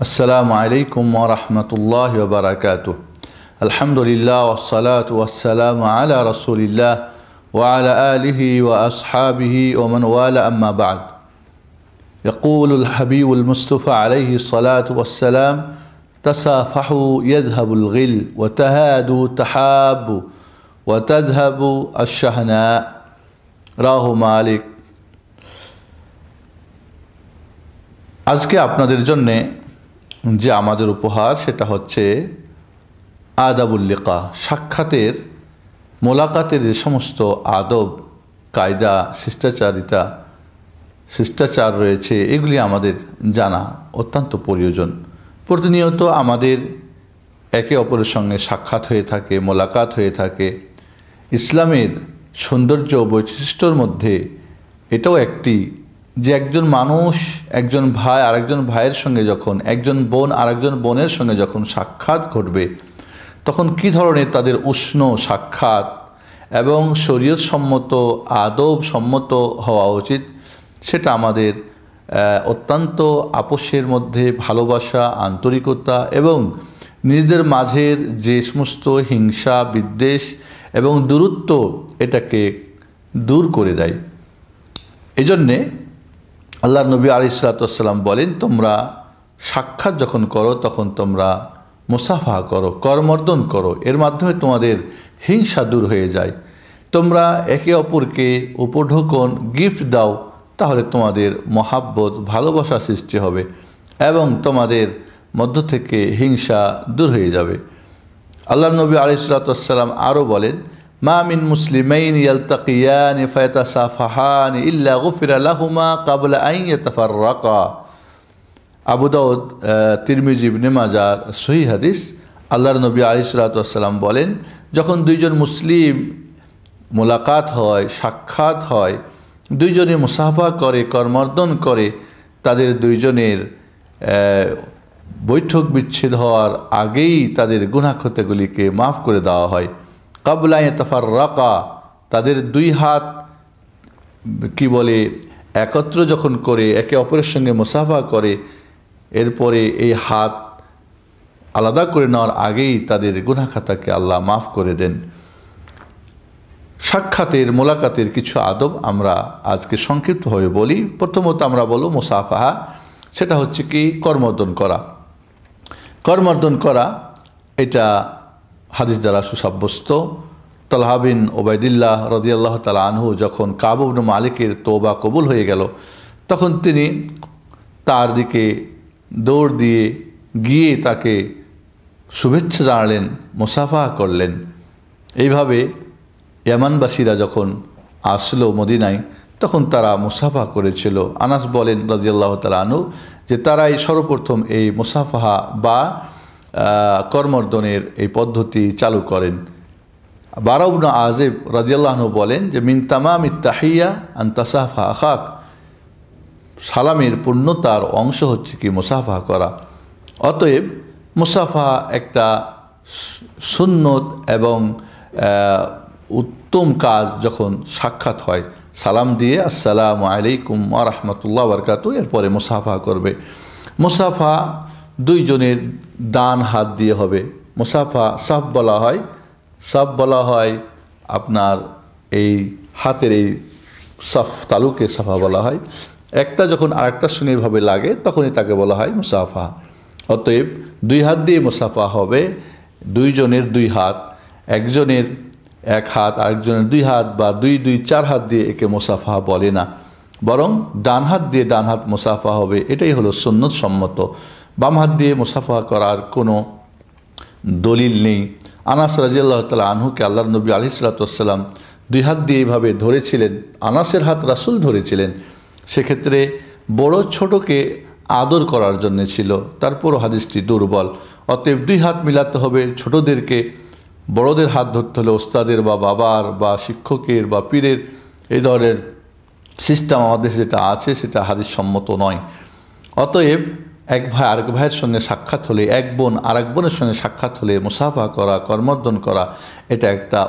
আসসালামু আলাইকুম ওয়া রাহমাতুল্লাহি ওয়া বারাকাতুহু। আলহামদুলিল্লাহ ওয়াসসালাতু ওয়াসসালামু আলা রাসূলিল্লাহ ওয়া আলা আলিহি ওয়া আসহাবিহি ওয়া মান ওয়ালা আম্মা বা'দ। يقول الحبيب المصطفى عليه الصلاة والسلام: تصافحوا يذهب الغل وتهادوا تحابوا وتذهب الشحناء রাহ মালিক। আজকে আপনাদের জন্যে যে আমাদের উপহার সেটা হচ্ছে আদাবুল লিকা, সাক্ষাতের মোলাকাতের যে সমস্ত আদব কায়দা শিষ্টাচার রয়েছে, এগুলি আমাদের জানা অত্যন্ত প্রয়োজন। প্রতিনিয়ত আমাদের একে অপরের সঙ্গে সাক্ষাৎ হয়ে থাকে, মোলাকাত হয়ে থাকে। ইসলামের সৌন্দর্য বৈশিষ্ট্যর মধ্যে এটাও একটি যে একজন মানুষ, একজন ভাই আরেকজন ভাইয়ের সঙ্গে যখন, একজন বোন আরেকজন বোনের সঙ্গে যখন সাক্ষাৎ ঘটবে, তখন কী ধরনের তাদের উষ্ণ সাক্ষাৎ এবং শরীয়ত সম্মত আদব সম্মত হওয়া উচিত, সেটা আমাদের অত্যন্ত আপোষের মধ্যে ভালোবাসা, আন্তরিকতা এবং নিজেদের মাঝের যে সমস্ত হিংসা বিদ্বেষ এবং দূরত্ব, এটাকে দূর করে দেয়। এই জন্যে আল্লাহ নবী আলাইহিস সালাম বলেন, তোমরা সাক্ষাৎ যখন করো তখন তোমরা মুসাফাহা করো, করমর্দন করো, এর মাধ্যমে তোমাদের হিংসা দূর হয়ে যায়। তোমরা একে অপরকে উপঢৌকন গিফট দাও, তাহলে তোমাদের মহাব্বত ভালোবাসা সৃষ্টি হবে এবং তোমাদের মধ্য থেকে হিংসা দূর হয়ে যাবে। আল্লাহ নবী আলাইহিস সালাম আরও বলেন, মা মিন মুসলিমাইনি ইয়ালতাকিয়ানি ফায়াতাসাফাহানি ইল্লা গুফিরা লাহুমা ক্বাবলা আন ইয়াতাফাররাকা। আবু দাউদ, তিরমিজি, ইবনে মাজাহ সহিহ হাদিস। আল্লাহর নবী আলাইহিস সালাম বলেন, যখন দুইজন মুসলিম মোলাকাত হয়, সাক্ষাৎ হয়, দুইজনে মুসাফা করে, করমর্দন করে, তাদের দুইজনের বৈঠক বিচ্ছেদ হওয়ার আগেই তাদের গুনাহ ক্ষতিগুলিকে মাফ করে দেওয়া হয়। ক্বাবলা ইয়াতাফাররাকা, তাদের দুই হাত একত্র যখন করে একে অপরের সঙ্গে মুসাফা করে, এরপরে এই হাত আলাদা করে নেওয়ার আগেই তাদের গুনাহ খাতাকে আল্লাহ মাফ করে দেন। সাক্ষাতের মোলাকাতের কিছু আদব আমরা আজকে সংক্ষিপ্তভাবে বলি। প্রথমত আমরা বলব মুসাফাহা, সেটা হচ্ছে কি করমর্দন করা। করমর্দন করা এটা হাদিস দ্বারা সুসাব্যস্ত। তালহা বিন ওবাইদুল্লাহ রাদিয়াল্লাহু তাআলা আনহু যখন কাব ইবনে মালিকের তওবা কবুল হয়ে গেল, তখন তিনি তার দিকে দৌড় দিয়ে গিয়ে তাকে শুভেচ্ছা জানালেন, মুসাফাহা করলেন। এইভাবে ইয়ামানবাসীরা যখন আসলো মদিনায়, তখন তারা মুসাফাহা করেছিল। আনাস বলেন রাদিয়াল্লাহু তাআলা আনহু যে তারাই সর্বপ্রথম এই মুসাফাহা বা করমর্দনের এই পদ্ধতি চালু করেন। বারা ইবনে আযিব রাদিয়াল্লাহু আনহু বলেন যে মিন তামামিত তাহিয়া আন তাসাফা আখাক, সালামের পূর্ণতার অংশ হচ্ছে কি মুসাফাহা করা। অতএব মুসাফাহা একটা সুন্নত এবং উত্তম কাজ। যখন সাক্ষাৎ হয়, সালাম দিয়ে আসসালামু আলাইকুম ওয়া রাহমাতুল্লাহি ওয়া বারাকাতুহু, এরপরে মুসাফাহা করবে। মুসাফাহা দুইজনের ডান হাত দিয়ে হবে। মুসাফাহা সাফ বলা হয়, সাফ বলা হয় আপনার এই হাতের এই সাফ তালুকে সাফা বলা হয়। একটা যখন আরেকটার সঙ্গে এভাবে লাগে, তখনই তাকে বলা হয় মুসাফাহা। অতএব দুই হাত দিয়ে মুসাফাহা হবে। দুইজনের দুই হাত, একজনের এক হাত আরেকজনের দুই হাত, বা দুই দুই চার হাত দিয়ে একে মুসাফাহা বলে না, বরং ডান হাত দিয়ে ডান হাত মুসাফাহা হবে। এটাই হলো সুন্নত সম্মত। বাম হাত দিয়ে মুসাফাহা করার কোনো দলিল নেই। আনাস রাদিয়াল্লাহু তাআলা আনহুকে আল্লাহর নবী আলাইহিস সালাম দুই হাত দিয়ে এইভাবে ধরেছিলেন। আনাসের হাত রাসূল ধরেছিলেন। সেক্ষেত্রে বড় ছোটকে আদর করার জন্য ছিল, তারপরও হাদিসটি দুর্বল। অতএব দুই হাত মিলাতে হবে। ছোটদেরকে বড়দের হাত ধরতে হলে ওস্তাদের বা বাবার বা শিক্ষকের বা পীরের এই ধরনের সিস্টেম আমাদের যেটা আছে, সেটা হাদিস সম্মত নয়। অতএব এক ভাই আরেক ভাইয়ের সঙ্গে সাক্ষাৎ হলে, এক বোন আরেক বোনের সঙ্গে সাক্ষাৎ হলে মুসাফাহা করা, করমর্দন করা, এটা একটা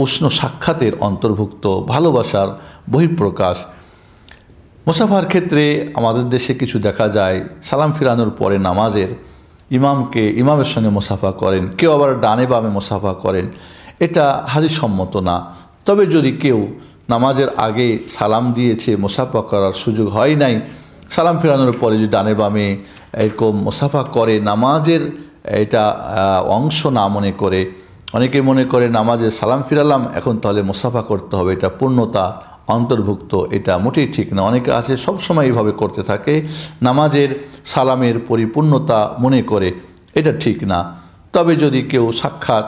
উষ্ণ সাক্ষাতের অন্তর্ভুক্ত, ভালোবাসার বহিঃপ্রকাশ। মুসাফার ক্ষেত্রে আমাদের দেশে কিছু দেখা যায়, সালাম ফিরানোর পরে নামাজের ইমামের সঙ্গে মুসাফা করেন, কেউ আবার ডানে বামে মুসাফা করেন। এটা হাদিস সম্মত না। তবে যদি কেউ নামাজের আগে সালাম দিয়েছে, মুসাফা করার সুযোগ হয় নাই, সালাম ফিরানোর পরে যদি ডানে বামে এরকম মুসাফা করে, নামাজের এটা অংশ না মনে করে, অনেকে মনে করে নামাজে সালাম ফিরালাম এখন তাহলে মুসাফা করতে হবে, এটা পূর্ণতা অন্তর্ভুক্ত, এটা মোটেই ঠিক না। অনেকে আছে সবসময় এইভাবে করতে থাকে, নামাজের সালামের পরিপূর্ণতা মনে করে, এটা ঠিক না। তবে যদি কেউ সাক্ষাৎ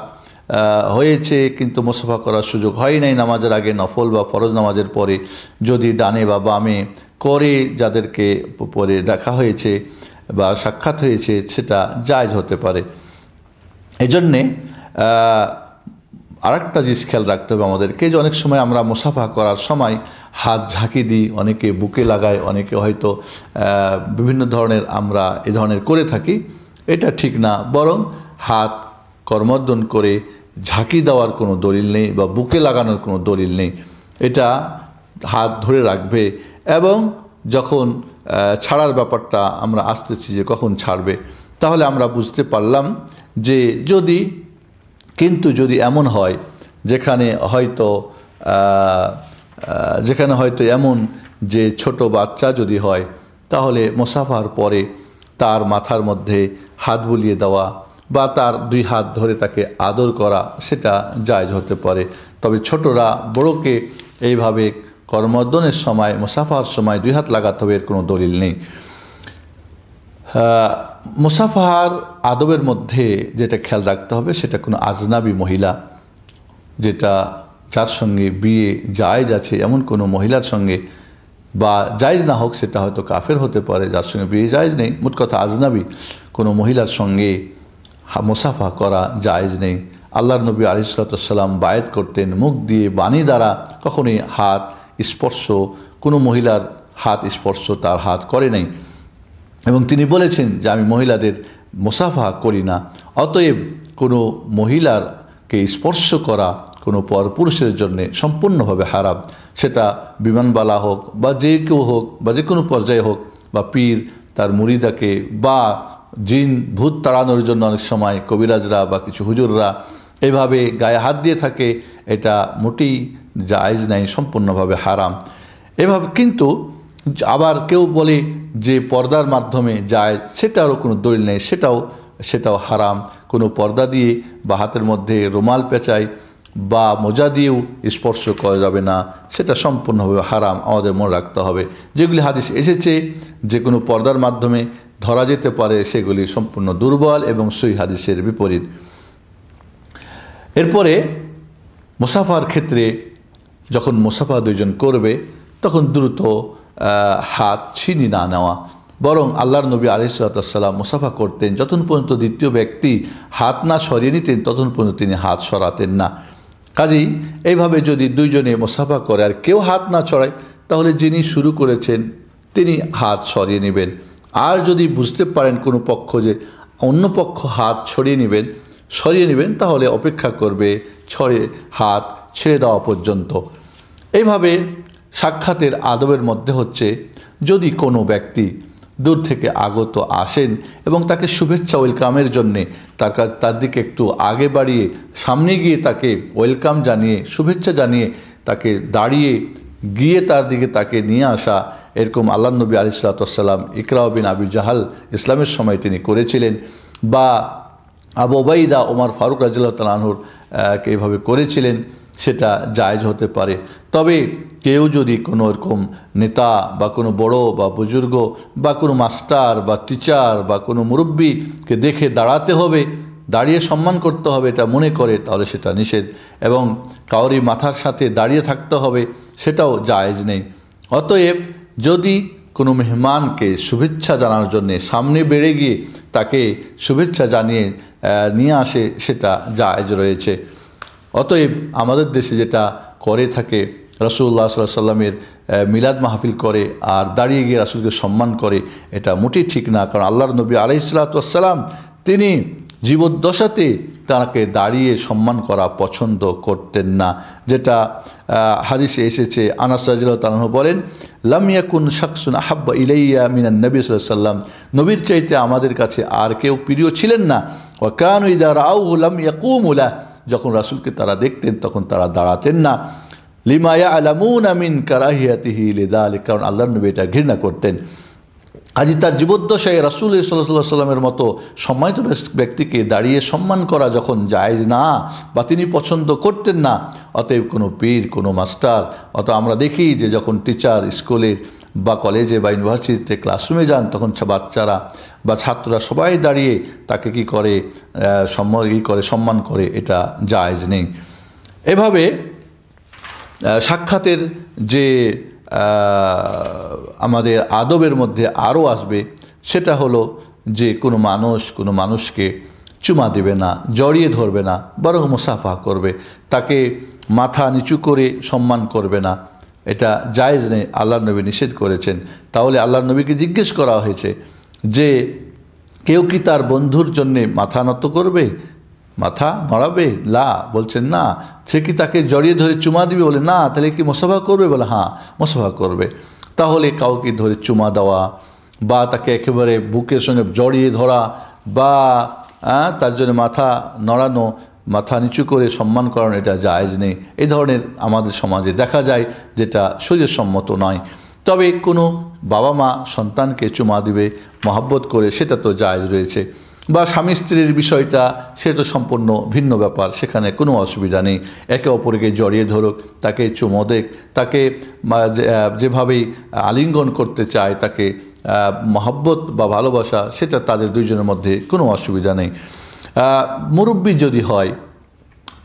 হয়েছে কিন্তু মুসাফা করার সুযোগ হয় নাই নামাজের আগে, নফল বা ফরজ নামাজের পরে যদি ডানে বা বামে করে যাদেরকে পরে দেখা হয়েছে বা সাক্ষাৎ হয়েছে, সেটা জায়েজ হতে পারে। এজন্যে আরেকটা জিনিস খেয়াল রাখতে হবে আমাদেরকে, যে অনেক সময় আমরা মুসাফা করার সময় হাত ঝাঁকি দিই, অনেকে বুকে লাগায়, অনেকে হয়তো বিভিন্ন ধরনের আমরা এ ধরনের করে থাকি। এটা ঠিক না, বরং হাত করমর্দন করে ঝাঁকি দেওয়ার কোনো দলিল নেই বা বুকে লাগানোর কোনো দলিল নেই। এটা হাত ধরে রাখবে এবং যখন ছাড়ার ব্যাপারটা আমরা আসতেছি যে কখন ছাড়বে, তাহলে আমরা বুঝতে পারলাম যে যদি এমন হয় যেখানে হয়তো এমন যে ছোট বাচ্চা যদি হয়, তাহলে মুসাফার পরে তার মাথার মধ্যে হাত বুলিয়ে দেওয়া বা তার দুই হাত ধরে তাকে আদর করা, সেটা জায়েজ হতে পারে। তবে ছোটরা বড়কে এইভাবে করমর্দনের সময়, মুসাফার সময় দুই হাত লাগাতে হবে, এর কোনো দলিল নেই। মুসাফার আদবের মধ্যে যেটা খেয়াল রাখতে হবে, সেটা কোনো আজনাবী মহিলা, যার সঙ্গে বিয়ে জায়েজ আছে এমন কোনো মহিলার সঙ্গে, বা জায়েজ না হোক সেটা হয়তো কাফের হতে পারে, যার সঙ্গে বিয়ে জায়েজ নেই, মোট কথা আজনাবী কোনো মহিলার সঙ্গে মুসাফা করা জায়েজ নেই। আল্লাহর নবী আলাইহিস সালাম বায়াত করতেন, মুখ দিয়ে বাণী দ্বারা কখনোই হাত স্পর্শ, কোনো মহিলার হাত স্পর্শ তার হাত করে নাই, এবং তিনি বলেছেন যে আমি মহিলাদের মুসাফা করি না। অতএব কোনো মহিলারকে স্পর্শ করা কোনো পরপুরুষের জন্যে সম্পূর্ণভাবে হারাম। সেটা বিমানবালা হোক বা যে কেউ হোক বা যে কোনো পর্যায়ে হোক, বা পীর তার মুরিদাকে, বা জিন ভূত তাড়ানোর জন্য অনেক সময় কবিরাজরা বা কিছু হুজুররা এইভাবে গায়ে হাত দিয়ে থাকে, এটা মোটেই জায়েজ নাই, সম্পূর্ণভাবে হারাম। এভাবে কিন্তু আবার কেউ বলে যে পর্দার মাধ্যমে যায়, সেটারও কোনো দলিল নেই, সেটাও হারাম। কোনো পর্দা দিয়ে বা হাতের মধ্যে রুমাল পেঁচায় বা মোজা দিয়েও স্পর্শ করা যাবে না, সেটা সম্পূর্ণভাবে হারাম। আমাদের মনে রাখতে হবে যেগুলি হাদিস এসেছে যে কোনো পর্দার মাধ্যমে ধরা যেতে পারে, সেগুলি সম্পূর্ণ দুর্বল এবং সহিহ হাদিসের বিপরীত। এরপরে মুসাফার ক্ষেত্রে যখন মুসাফা দুইজন করবে, তখন দ্রুত হাত ছিনি না নেওয়া, বরং আল্লাহর নবী আলাইহিস সালাম মুসাফা করতেন যতক্ষণ পর্যন্ত দ্বিতীয় ব্যক্তি হাত না সরিয়ে নিতেন ততক্ষণ পর্যন্ত তিনি হাত সরাতেন না। কাজেই এইভাবে যদি দুইজনে মুসাফা করে আর কেউ হাত না ছড়ায়, তাহলে যিনি শুরু করেছেন তিনি হাত সরিয়ে নেবেন। আর যদি বুঝতে পারেন কোনো পক্ষ যে অন্য পক্ষ হাত সরিয়ে নেবেন, তাহলে অপেক্ষা করবে হাত ছেড়ে দেওয়া পর্যন্ত। এইভাবে সাক্ষাতের আদবের মধ্যে হচ্ছে, যদি কোনো ব্যক্তি দূর থেকে আগত আসেন এবং তাকে শুভেচ্ছা ওয়েলকামের জন্যে তার দিকে একটু আগে বাড়িয়ে সামনে গিয়ে তাকে ওয়েলকাম জানিয়ে, শুভেচ্ছা জানিয়ে তাকে দাঁড়িয়ে গিয়ে তার দিকে তাকে নিয়ে আসা, এরকম আল্লাহর নবী আলাইহিস সালাম ইকরা বিন আবি জাহাল ইসলামের সময় তিনি করেছিলেন, বা আবু উবাইদা ওমর ফারুক রাদিয়াল্লাহু তাআলা আনহুর এইভাবে করেছিলেন, সেটা জায়েজ হতে পারে। তবে কেউ যদি কোনো এরকম নেতা বা কোনো বড় বা বুজুর্গ বা কোনো মাস্টার বা টিচার বা কোনো মুরব্বীকে দেখে দাঁড়াতে হবে, দাঁড়িয়ে সম্মান করতে হবে, এটা মনে করে, তাহলে সেটা নিষেধ। এবং কাউরি মাথার সাথে দাঁড়িয়ে থাকতে হবে, সেটাও জায়েজ নেই। অতএব যদি কোনো মেহমানকে শুভেচ্ছা জানানোর জন্যে সামনে বেড়ে গিয়ে তাকে শুভেচ্ছা জানিয়ে নিয়ে আসে, সেটা জায়েজ রয়েছে। অতএব আমাদের দেশে যেটা করে থাকে, রাসূলুল্লাহ সাল্লাল্লাহু আলাইহি ওয়াসাল্লামের মিলাদ মাহফিল করে আর দাঁড়িয়ে গিয়ে রাসূলকে সম্মান করে, এটা মোটেই ঠিক না। কারণ আল্লাহর নবী আলাইহিস সালাম তিনি জীবদ্দশাতে তাকে দাঁড়িয়ে সম্মান করা পছন্দ করতেন না, যেটা হাদিসে এসেছে। আনাস রাদিয়াল্লাহু তাআলা বলেন, লাম ইয়াকুন শাখসুন আহাব্বা ইলাইয়া মিনান নবী সাল্লাল্লাহু আলাইহি ওয়াসাল্লাম, নবীর চাইতে আমাদের কাছে আর কেউ প্রিয় ছিলেন না। ওয়া কানু ইযা রাআউহু লাম ইয়াকুমু লাহু, যখন রাসূলকে তারা দেখতেন তখন তারা দাঁড়াতেন না। লিমা ইয়ালামুনা মিন কারাহিয়াতিহি লিযালিক, কারণ আল্লাহর নবী এটা ঘৃণা করতেন। আজ তার জীবদ্দশায় রাসূল সাল্লাল্লাহু আলাইহি ওয়াসাল্লামের মতো সম্মানিত ব্যক্তিকে দাঁড়িয়ে সম্মান করা যখন জায়েজ না বা তিনি পছন্দ করতেন না, অতএব কোনো পীর, কোনো মাস্টার, আমরা দেখি যে যখন টিচার স্কুলে বা কলেজে বা ইউনিভার্সিটিতে ক্লাসরুমে যান তখন বাচ্চারা বা ছাত্ররা সবাই দাঁড়িয়ে তাকে কি করে সম্মান করে, এটা জায়েজ নেই। এভাবে সাক্ষাতের যে আমাদের আদবের মধ্যে আরও আসবে, সেটা হলো যে কোনো মানুষকে চুমা দেবে না, জড়িয়ে ধরবে না, বরং মুসাফা করবে, তাকে মাথা নিচু করে সম্মান করবে না, এটা জায়েজ নেই, আল্লাহর নবী নিষেধ করেছেন। তাহলে আল্লাহর নবীকে জিজ্ঞেস করা হয়েছে যে কেউ কি তার বন্ধুর জন্যে মাথা নত করবে, মাথা নড়াবে? লা, বলছেন না। সে কি তাকে জড়িয়ে ধরে চুমা দিবে? বলে না। তাহলে কি মুসাফা করবে? বলে হ্যাঁ, মুসাফা করবে। তাহলে কাউকে ধরে চুমা দেওয়া বা তাকে একেবারে বুকের সঙ্গে জড়িয়ে ধরা বা তার জন্য মাথা নড়ানো, মাথা নিচু করে সম্মান করানো, এটা জায়েজ নেই। এই ধরনের আমাদের সমাজে দেখা যায়, যেটা শরীয়তসম্মত নয়। তবে কোনো বাবা মা সন্তানকে চুমা দিবে মহব্বত করে, সেটা তো জায়েজ রয়েছে। বা স্বামী স্ত্রীর বিষয়টা, সেটা তো সম্পূর্ণ ভিন্ন ব্যাপার, সেখানে কোনো অসুবিধা নেই। একে অপরকে জড়িয়ে ধরুক, তাকে চুমো দেখ, তাকে যেভাবেই আলিঙ্গন করতে চায়, তাকে মহব্বত বা ভালোবাসা, সেটা তাদের দুইজনের মধ্যে কোনো অসুবিধা নেই। মুরব্বি যদি হয়,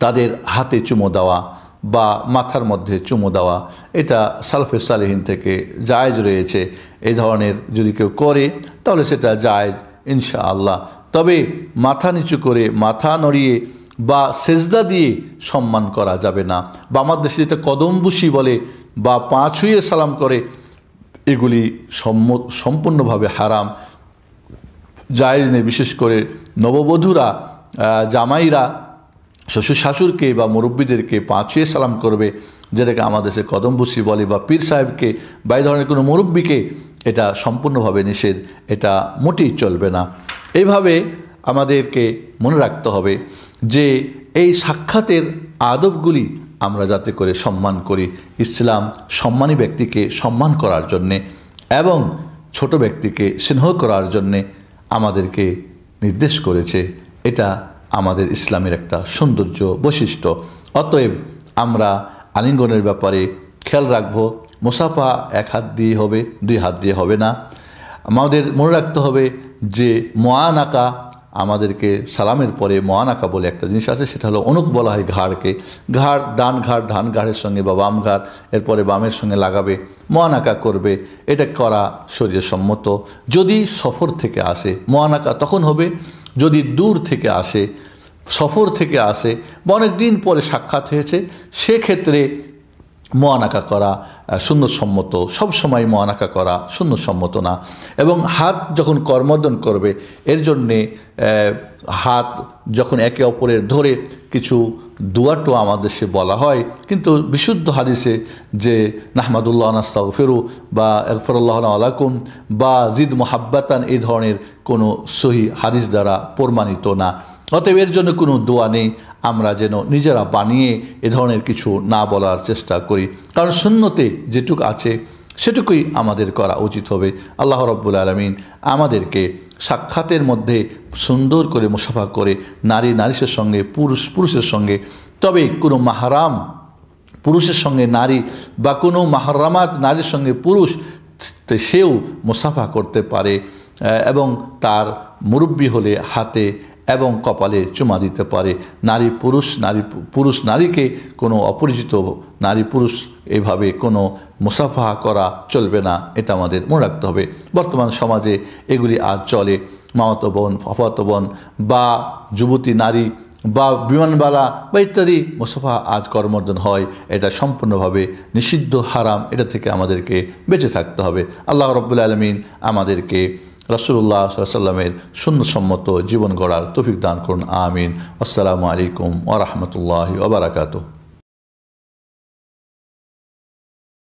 তাদের হাতে চুমো দেওয়া বা মাথার মধ্যে চুমো দেওয়া, এটা সালফে সালেহিন থেকে জায়েজ রয়েছে। এই ধরনের যদি কেউ করে তাহলে সেটা জায়েজ ইনশাআল্লাহ। তবে মাথা নিচু করে, মাথা নড়িয়ে বা সেজদা দিয়ে সম্মান করা যাবে না। বা আমাদের দেশে যেটা কদমবুসি বলে বা পা ছুঁয়ে সালাম করে, এগুলি সম্পূর্ণভাবে হারাম, জায়েজ নেই। বিশেষ করে নববধূরা, জামাইরা শ্বশুর শাশুড়কে বা মুরব্বীদেরকে পা ছুঁয়ে সালাম করবে, যেটাকে আমাদের দেশে কদমবুসি বলে, বা পীর সাহেবকে বা এই ধরনের কোনো মুরব্বীকে, এটা সম্পূর্ণভাবে নিষেধ, এটা মোটেই চলবে না। এইভাবে আমাদেরকে মনে রাখতে হবে যে এই সাক্ষাতের আদবগুলি আমরা যাতে করে সম্মান করি। ইসলাম সম্মানী ব্যক্তিকে সম্মান করার জন্যে এবং ছোট ব্যক্তিকে স্নেহ করার জন্যে আমাদেরকে নির্দেশ করেছে। এটা আমাদের ইসলামের একটা সৌন্দর্য বৈশিষ্ট্য। অতএব আমরা আলিঙ্গনের ব্যাপারে খেয়াল রাখবো। মুসাফা এক হাত দিয়ে হবে, দুই হাত দিয়ে হবে না। আমাদের মনে রাখতে হবে যে মুআনাকা, আমাদেরকে সালামের পরে মুআনাকা বলে একটা জিনিস আছে, সেটা হলো অনুক বলা হয় ঘাড়কে। ঘাড়, ডান ঘাড়ের সঙ্গে বা বাম ঘাড়, এরপরে বামের সঙ্গে লাগাবে, মুআনাকা করবে। এটা করা শরীয়তসম্মত। যদি সফর থেকে আসে মুআনাকা তখন হবে, যদি দূর থেকে আসে, সফর থেকে আসে বা অনেক দিন পরে সাক্ষাৎ হয়েছে, সেক্ষেত্রে মুআনাকা করা সুন্নতসম্মত। সবসময় মুআনাকা করা সুন্নতসম্মত না। এবং হাত যখন করমর্দন করবে, এর জন্যে হাত যখন একে অপরের ধরে কিছু দুয়াটো আমাদের দেশে বলা হয়, কিন্তু বিশুদ্ধ হাদিসে যে নাহমাদুল্লাহ নাস্তাগফিরু বা আগফিরুল্লাহ আলাকুম বা জিদ মুহাব্বাতান, এই ধরনের কোনো সহি হাদিস দ্বারা প্রমাণিত না। অতএব এর জন্য কোনো দোয়া নেই। আমরা যেন নিজেরা বানিয়ে এ ধরনের কিছু না বলার চেষ্টা করি, কারণ সুন্নতে যেটুকু আছে সেটুকুই আমাদের করা উচিত হবে। আল্লাহ রাব্বুল আলামিন আমাদেরকে সাক্ষাতের মধ্যে সুন্দর করে মুসাফা করে, নারীর সঙ্গে, পুরুষের সঙ্গে, তবে কোনো মাহরাম পুরুষের সঙ্গে নারী বা কোনো মাহরামাত নারীর সঙ্গে পুরুষ, সেও মুসাফা করতে পারে এবং তার মুরব্বি হলে হাতে এবং কপালে চুমা দিতে পারে। পুরুষ নারীকে কোনো অপরিচিত নারী পুরুষ এভাবে কোনো মুসাফা করা চলবে না, এটা আমাদের মনে রাখতে হবে। বর্তমান সমাজে এগুলি আজ চলে। মামাতো বোন, ফাফাতো বোন বা যুবতী নারী বা বিমানবালা বা ইত্যাদি মুসাফা আজ করমর্দন হয়, এটা সম্পূর্ণভাবে নিষিদ্ধ, হারাম। এটা থেকে আমাদেরকে বেঁচে থাকতে হবে। আল্লাহ রাব্বুল আলামিন আমাদেরকে রাসূলুল্লাহ সাল্লাল্লাহু আলাইহি ওয়াসাল্লামের সুন্নতসম্মত জীবন গড়ার তৌফিক দান করুন। আমিন। আসসালামু আলাইকুম ওয়া রাহমাতুল্লাহি ওয়া বারাকাতুহু।